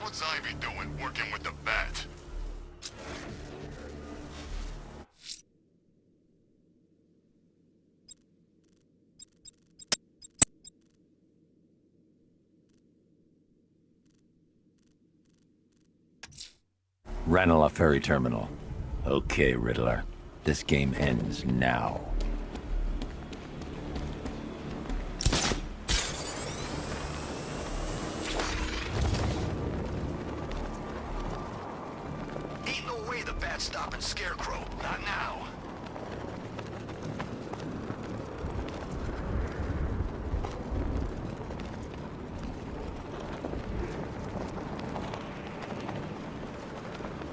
What's Ivy doing, working with the bat? Ranelagh Ferry Terminal. Okay, Riddler. This game ends now. Ain't no way the bat's stopping Scarecrow. Not now.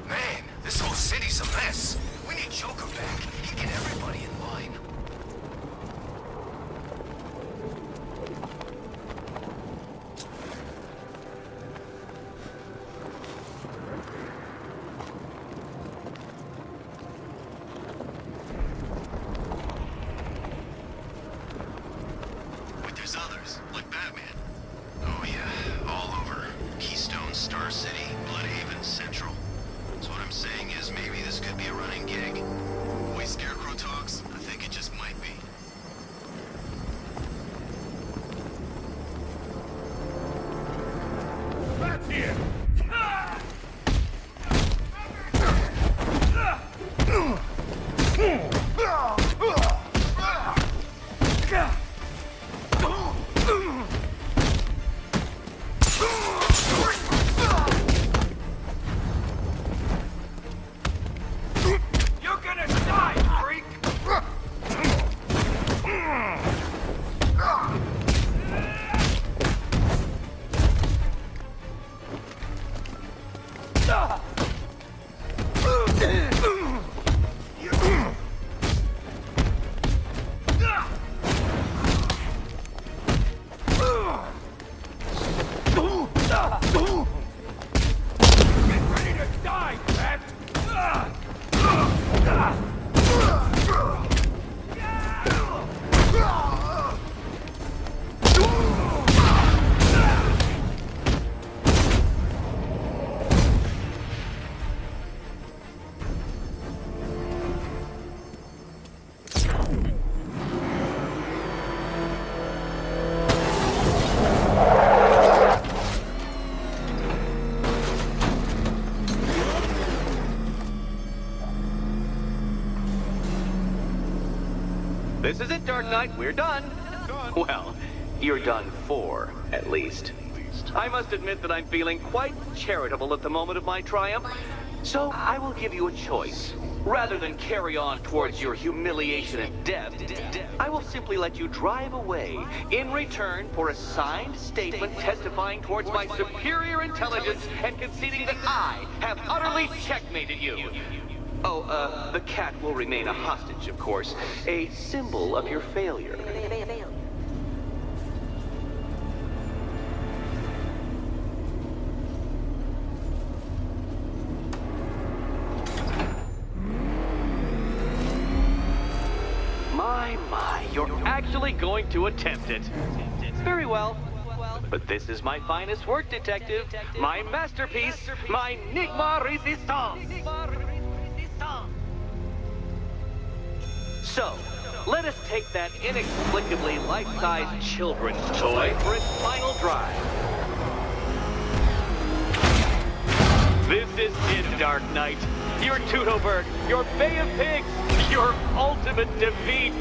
Man, this whole city's a mess. We need Joker back. He'd get everybody in line. But there's others, like Batman. Oh yeah, all over. Keystone, Star City, Bloodhaven, Central. So what I'm saying is maybe this could be a running gig. The way Scarecrow talks, I think it just might be. That's here! You're gonna die, freak! Ready to die, Bat! This is it, Dark Knight. We're done. Well, you're done for, at least. I must admit that I'm feeling quite charitable at the moment of my triumph. So I will give you a choice. Rather than carry on towards your humiliation and death, I will simply let you drive away in return for a signed statement testifying towards my superior intelligence and conceding that I have utterly checkmated you. Oh, the cat will remain a hostage, of course. A symbol of your failure. My, you're actually going to attempt it. Very well. But this is my finest work, Detective. My masterpiece, my Enigma Resistance. So, let us take that inexplicably life-sized children's toy for its final drive. This is it, Dark Knight. Your Toodleberg, your Bay of Pigs, your ultimate defeat.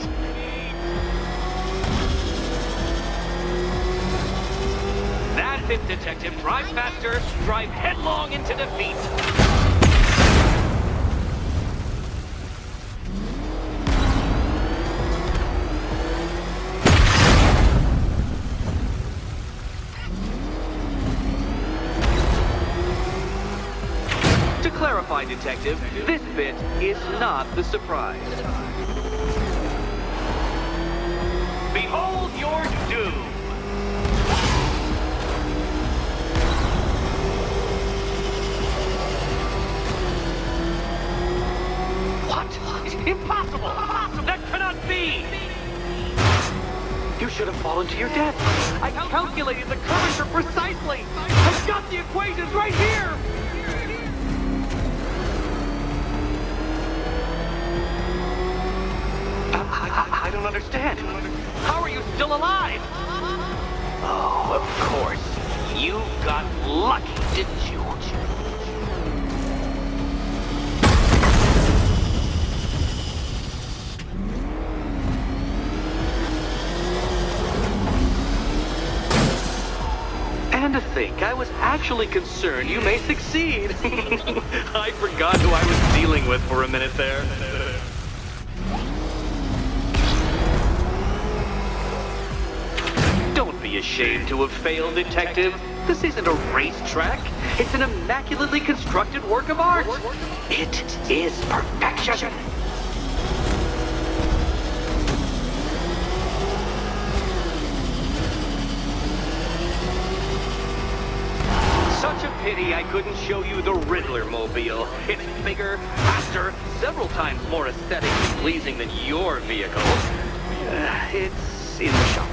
That's it, Detective. Drive faster, drive headlong into defeat. To clarify, Detective, this bit is not the surprise. Behold your doom! What? Impossible! That cannot be! You should have fallen to your death. I calculated the curvature precisely. I've got the equations right here! understand. How are you still alive? Oh, of course. You got lucky, didn't you? And to think, I was actually concerned you may succeed. I forgot who I was dealing with for a minute there. Don't be ashamed to have failed, Detective. This isn't a racetrack. It's an immaculately constructed work of art. It is perfection. Such a pity I couldn't show you the Riddler mobile. It's bigger, faster, several times more aesthetically pleasing than your vehicle. It's in the shop.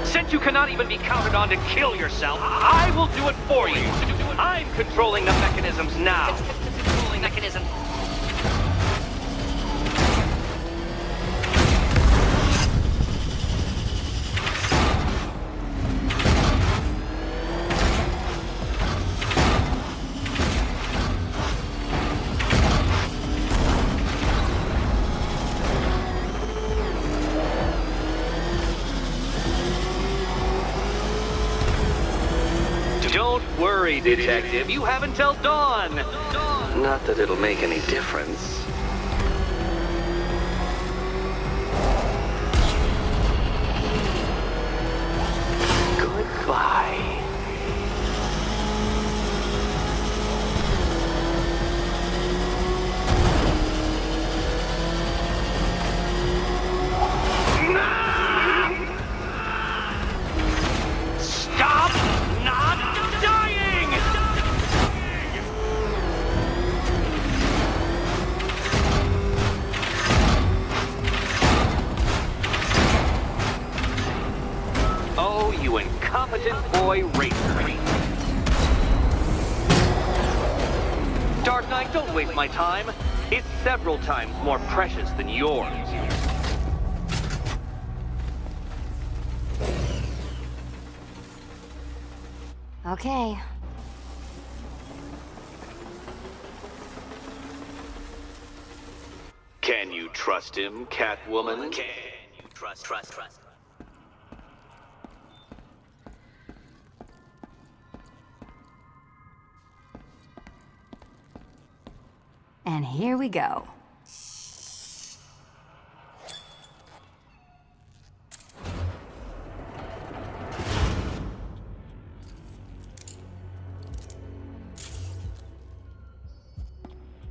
Since you cannot even be counted on to kill yourself, I will do it for you. I'm controlling the mechanisms now. Controlling mechanism. Don't worry, Detective. You have until dawn. Not that it'll make any difference. Goodbye. Stop not dying! Oh, you incompetent boy racer. Dark Knight, don't waste my time. It's several times more precious than yours. Okay. Can you trust him, Catwoman? Can you trust? And here we go.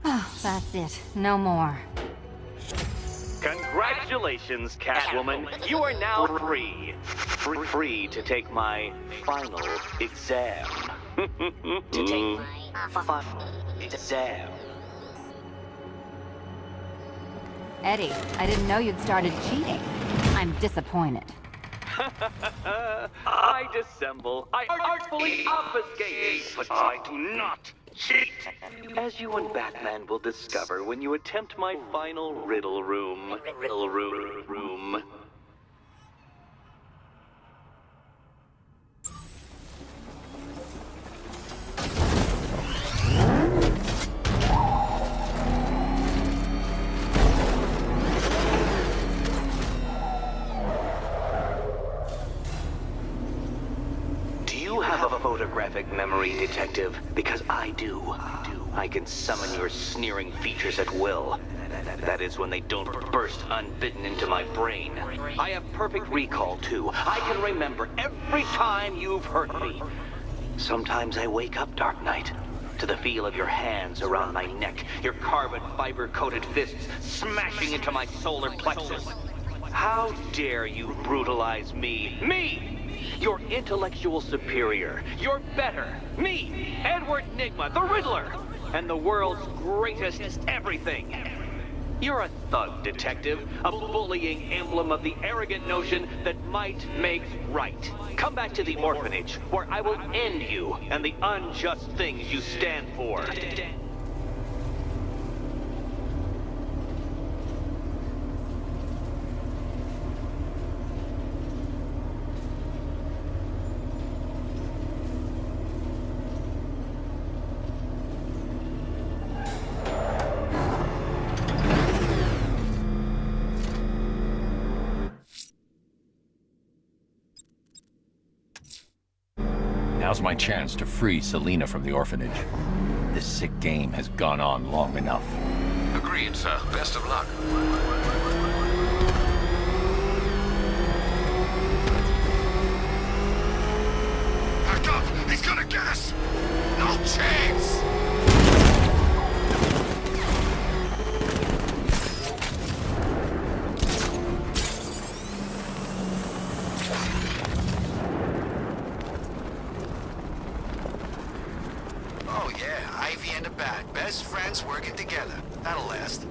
Oh, that's it. No more. Congratulations, Catwoman. You are now free. Free to take my final exam. To take my final exam. Eddie, I didn't know you'd started cheating. I'm disappointed. I dissemble. I artfully obfuscate. But I do not cheat. As you and Batman will discover when you attempt my final riddle room. Riddle room. You have a photographic memory, Detective, because I do. I can summon your sneering features at will. That is when they don't burst unbidden into my brain. I have perfect recall, too. I can remember every time you've hurt me. Sometimes I wake up, Dark Knight, to the feel of your hands around my neck, your carbon fiber-coated fists smashing into my solar plexus. How dare you brutalize me? Me! Your intellectual superior. You're better. Me, Edward Nygma, the Riddler, and the world's greatest everything. You're a thug, Detective, a bullying emblem of the arrogant notion that might makes right. Come back to the orphanage, where I will end you and the unjust things you stand for. Now's my chance to free Selena from the orphanage. This sick game has gone on long enough. Agreed, sir. Best of luck. Back up! He's gonna get us! No chance! Oh yeah, Ivy and the Bat. Best friends working together. That'll last.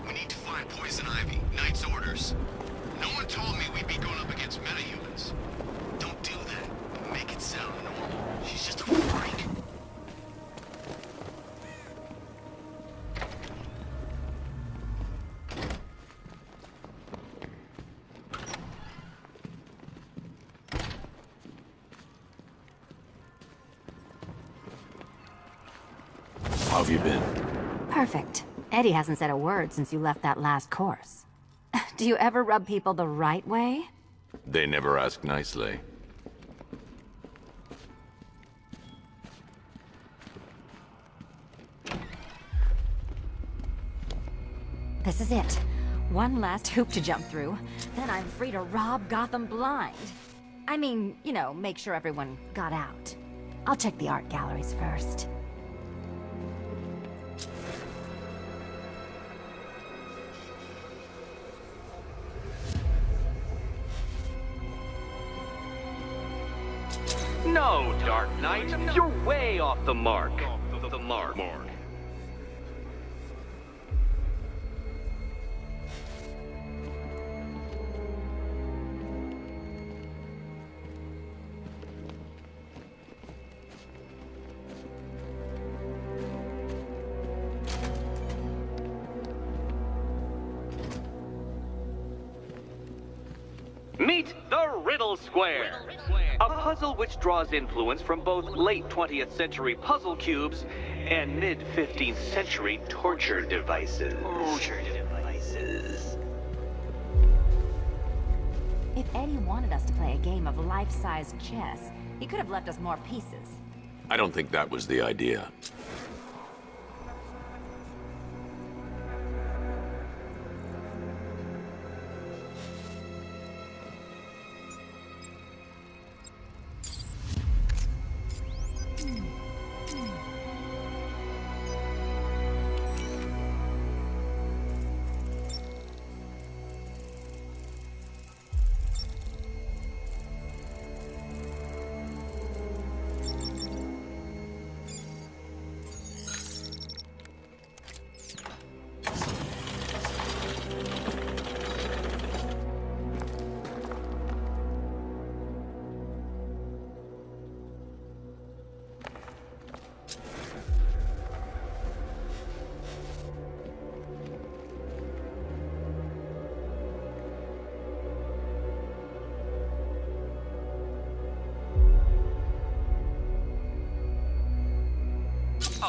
We need to find Poison Ivy. Knight's orders. No one told me we'd be going up against metahumans. Don't do that. Make it sound normal. She's just a freak. How have you been? Perfect. Eddie hasn't said a word since you left that last course. Do you ever rub people the right way? They never ask nicely. This is it. One last hoop to jump through. Then I'm free to rob Gotham blind. I mean, you know, make sure everyone got out. I'll check the art galleries first. No, Dark Knight, you're way off the mark. The mark. Meet the Riddle Square, a puzzle which draws influence from both late 20th century puzzle cubes and mid 15th century torture devices. If Eddie wanted us to play a game of life-size chess, he could have left us more pieces. I don't think that was the idea.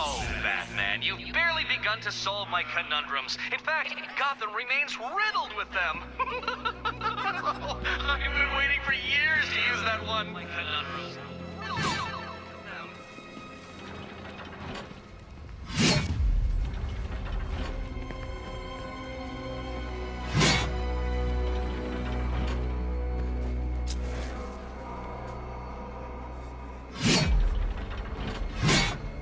Oh, Batman, you've barely begun to solve my conundrums. In fact, Gotham remains riddled with them. I've been waiting for years to use that one. My conundrums.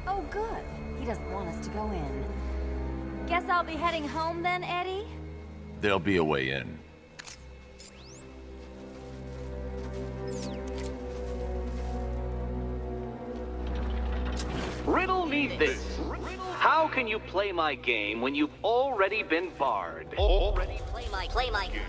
Oh, good. He doesn't want us to go in. Guess I'll be heading home then, Eddie? There'll be a way in. Riddle me this. How can you play my game when you've already been barred? Play my game.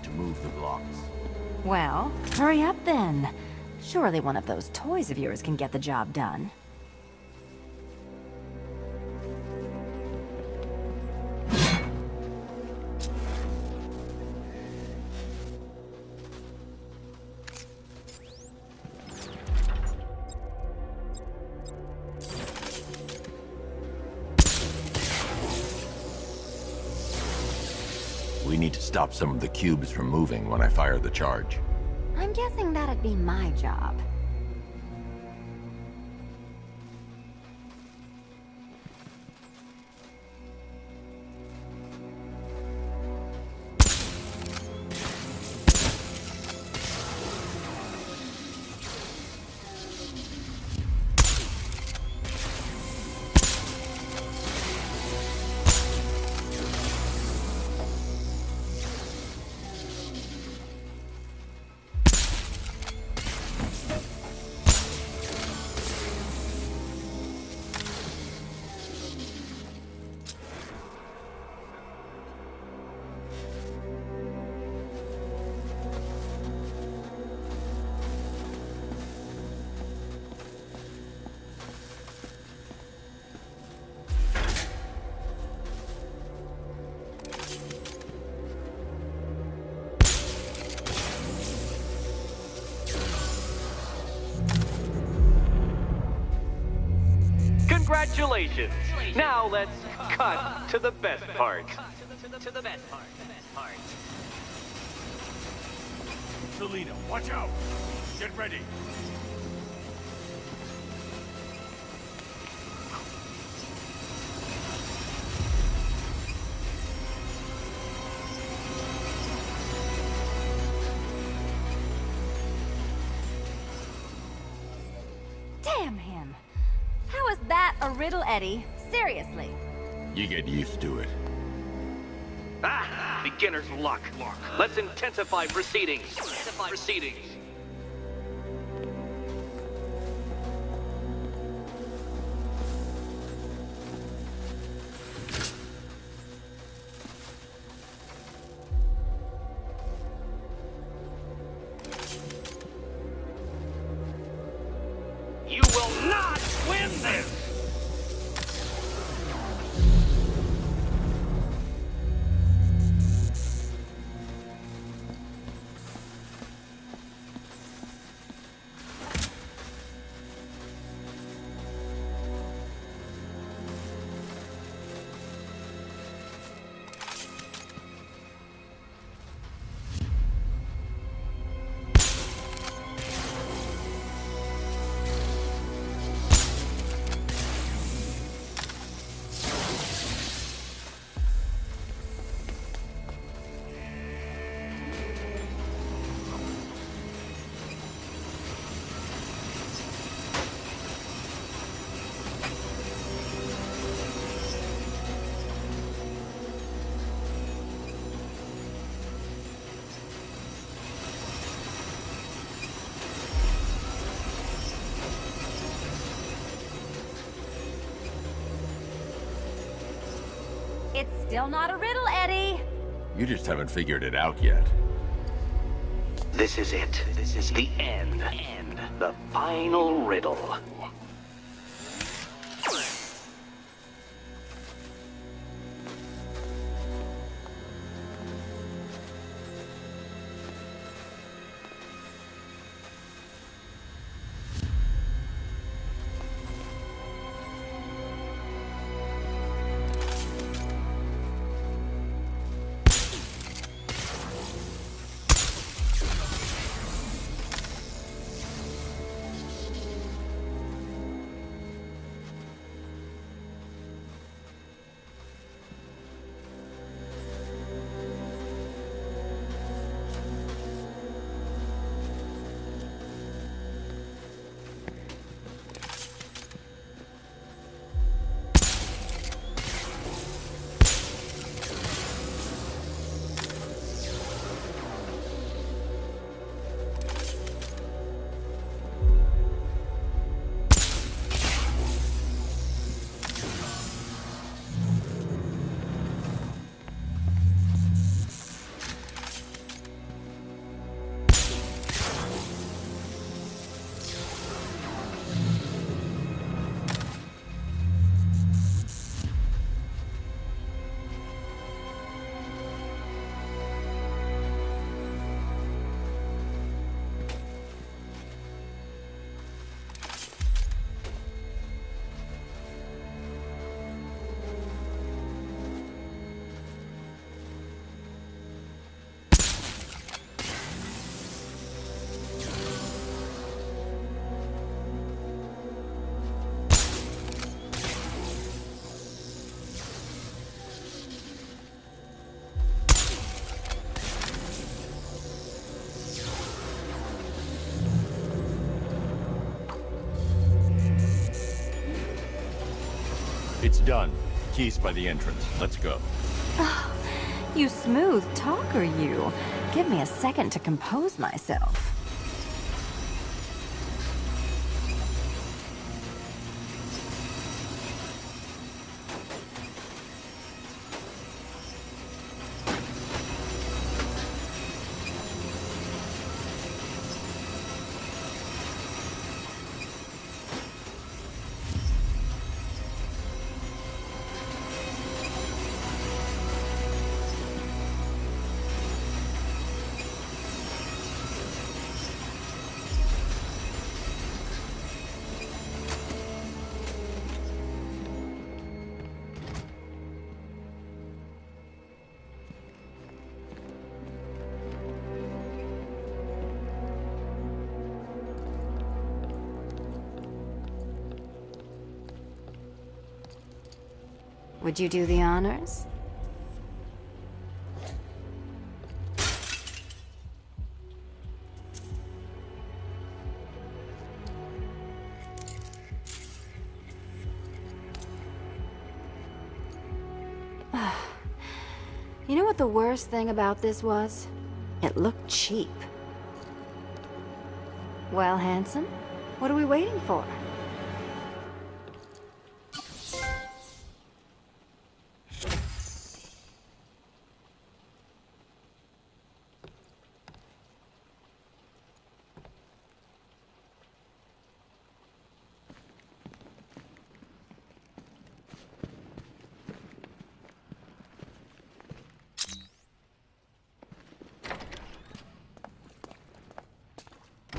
to move the blocks. Well, hurry up then. Surely one of those toys of yours can get the job done. We need to stop some of the cubes from moving when I fire the charge. I'm guessing that'd be my job. Congratulations! Now let's cut to the best part. Selena, watch out! Get ready! Damn him! How is that a riddle, Eddie? Seriously. You get used to it. Ah! Beginner's luck. Let's intensify proceedings. You will not win this! It's still not a riddle, Eddie. You just haven't figured it out yet. This is it. This is the end. The final riddle. It's done. Keys by the entrance. Let's go. You smooth talker, you. Give me a second to compose myself. Would you do the honors? You know what the worst thing about this was? It looked cheap. Well, handsome, what are we waiting for?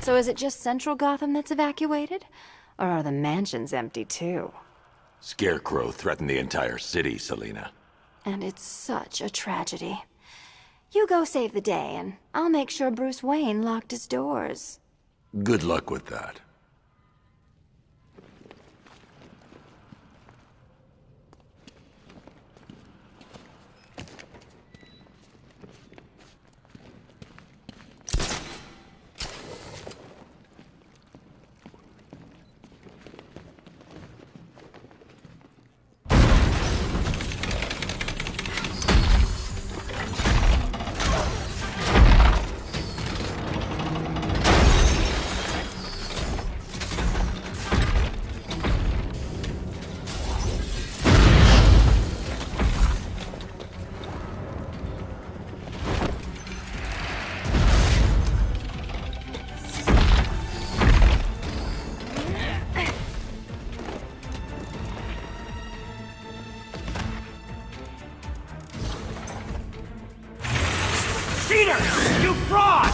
So is it just Central Gotham that's evacuated? Or are the mansions empty too? Scarecrow threatened the entire city, Selina. And it's such a tragedy. You go save the day, and I'll make sure Bruce Wayne locked his doors. Good luck with that. Cheater! You fraud!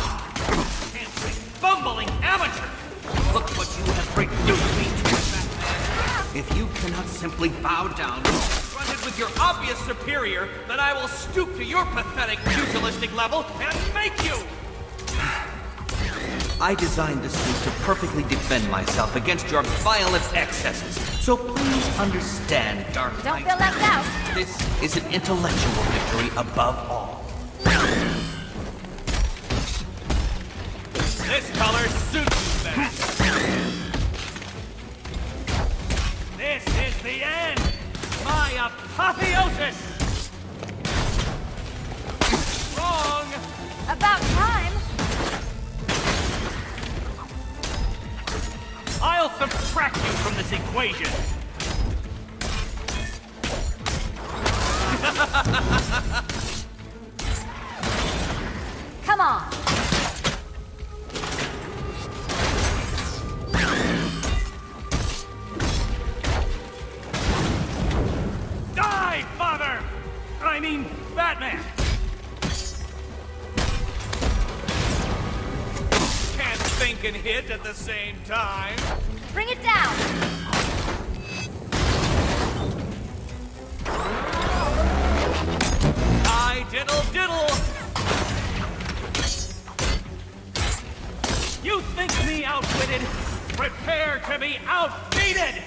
Can't bumbling amateur! Look what you have reduced me to, Batman! If you cannot simply bow down, confronted with your obvious superior, then I will stoop to your pathetic pugilistic level and make you! I designed this suit to perfectly defend myself against your violent excesses. So please understand, Dark Knight. Don't feel left out! This is an intellectual victory above all. This color suits you best. This is the end! My apotheosis! Wrong! About time! I'll subtract you from this equation! Come on! Die, Father! I mean, Batman! Can't think and hit at the same time. Bring it down! I diddle diddle! You think me outwitted? Prepare to be outbeated!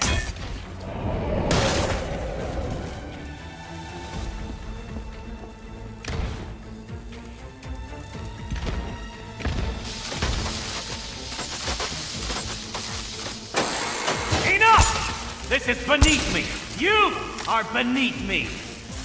Enough! This is beneath me! You are beneath me.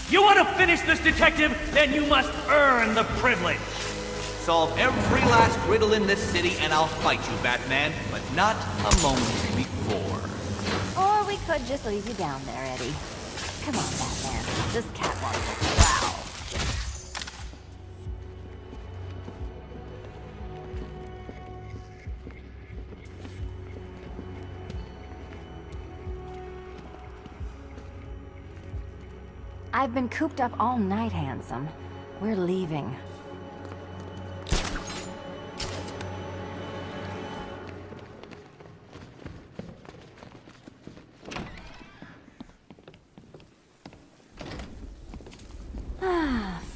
You want to finish this, detective? Then you must earn the privilege. Solve every last riddle in this city and I'll fight you, Batman, but not a moment before. Or we could just leave you down there, Eddie. Come on, Batman. This catwalk is wow. I've been cooped up all night, handsome. We're leaving.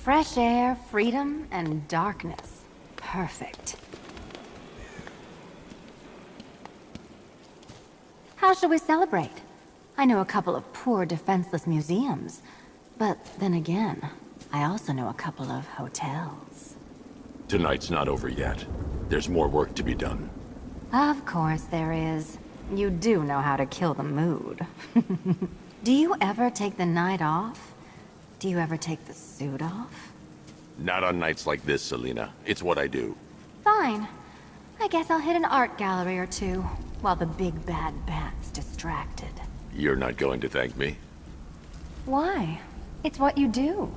Fresh air, freedom, and darkness. Perfect. How shall we celebrate? I know a couple of poor, defenseless museums. But then again, I also know a couple of hotels. Tonight's not over yet. There's more work to be done. Of course there is. You do know how to kill the mood. Do you ever take the night off? Do you ever take the suit off? Not on nights like this, Selina. It's what I do. Fine. I guess I'll hit an art gallery or two, while the big bad bat's distracted. You're not going to thank me? Why? It's what you do.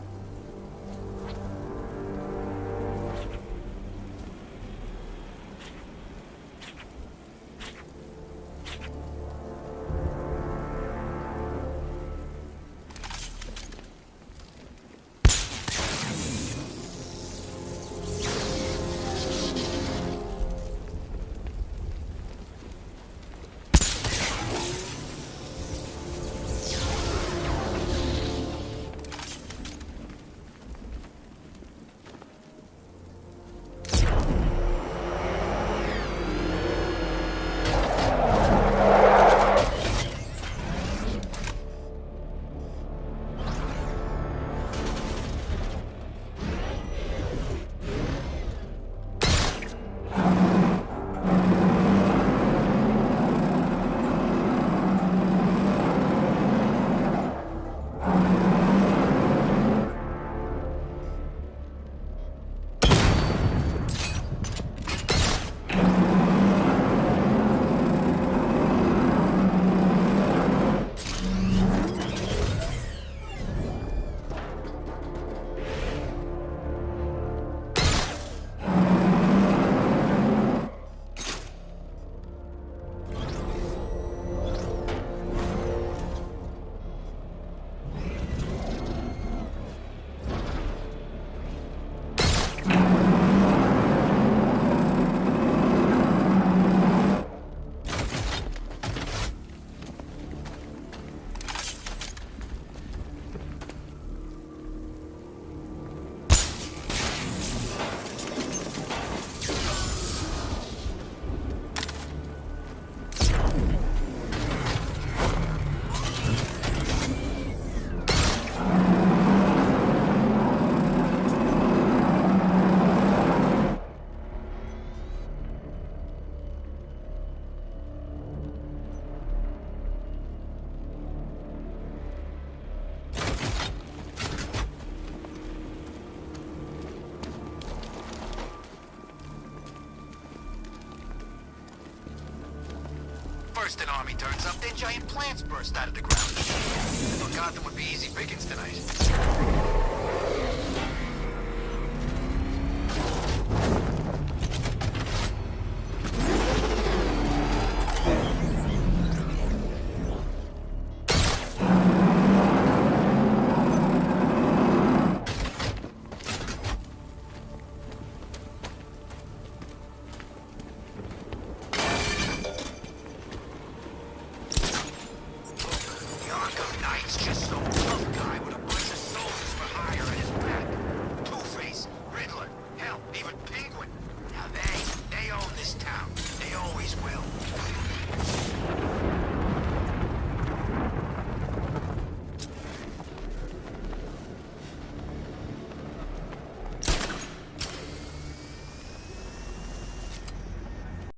First an army turns up, then giant plants burst out of the ground. I thought Gotham would be easy pickings tonight.